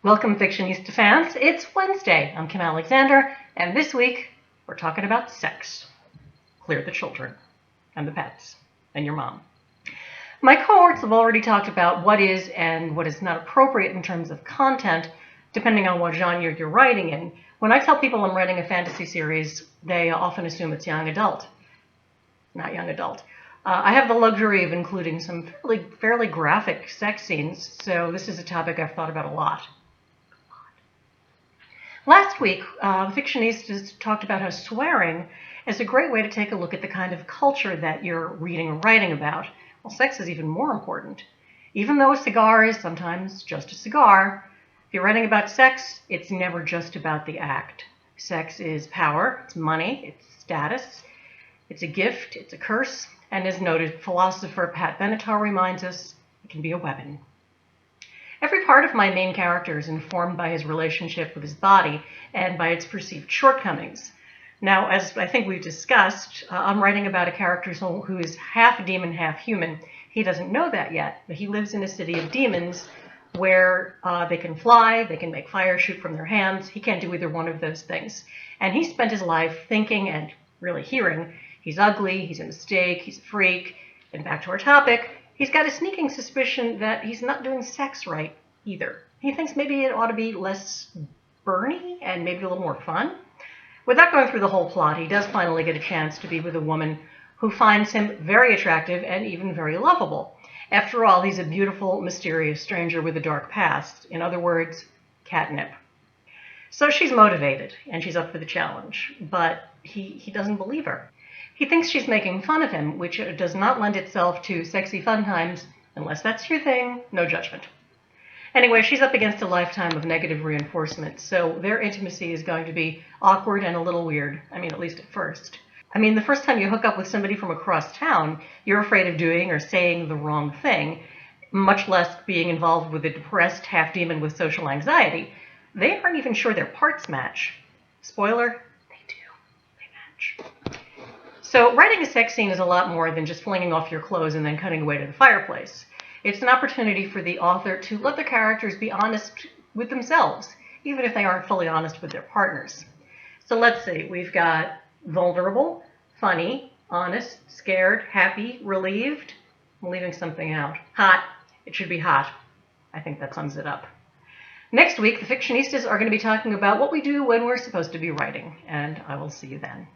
Welcome, Fictionista fans. It's Wednesday. I'm Kim Alexander, and this week we're talking about sex. Clear the children, and the pets, and your mom. My cohorts have already talked about what is and what is not appropriate in terms of content, depending on what genre you're writing in. When I tell people I'm writing a fantasy series, they often assume it's young adult. Not young adult. I have the luxury of including some fairly graphic sex scenes, so this is a topic I've thought about a lot. Last week, Fictionistas talked about how swearing is a great way to take a look at the kind of culture that you're reading or writing about. Well, sex is even more important. Even though a cigar is sometimes just a cigar, if you're writing about sex, it's never just about the act. Sex is power, it's money, it's status, it's a gift, it's a curse, and as noted philosopher Pat Benatar reminds us, it can be a weapon. Every part of my main character is informed by his relationship with his body and by its perceived shortcomings. Now, as I think we've discussed, I'm writing about a character who is half demon, half human. He doesn't know that yet, but he lives in a city of demons where they can fly, they can make fire shoot from their hands. He can't do either one of those things. And he spent his life thinking and really hearing he's ugly, he's a mistake, he's a freak. And back to our topic, he's got a sneaking suspicion that he's not doing sex right either. He thinks maybe it ought to be less burny and maybe a little more fun. Without going through the whole plot, he does finally get a chance to be with a woman who finds him very attractive and even very lovable. After all, he's a beautiful, mysterious stranger with a dark past. In other words, catnip. So she's motivated, and she's up for the challenge, but he doesn't believe her. He thinks she's making fun of him, which does not lend itself to sexy fun times. Unless that's your thing, no judgment. Anyway, she's up against a lifetime of negative reinforcement, so their intimacy is going to be awkward and a little weird. At least at first. The first time you hook up with somebody from across town, you're afraid of doing or saying the wrong thing, much less being involved with a depressed half-demon with social anxiety. They aren't even sure their parts match. Spoiler, they do. They match. So writing a sex scene is a lot more than just flinging off your clothes and then cutting away to the fireplace. It's an opportunity for the author to let the characters be honest with themselves, even if they aren't fully honest with their partners. So let's see, we've got vulnerable, funny, honest, scared, happy, relieved. I'm leaving something out. Hot. It should be hot. I think that sums it up. Next week, the Fictionistas are going to be talking about what we do when we're supposed to be writing, and I will see you then.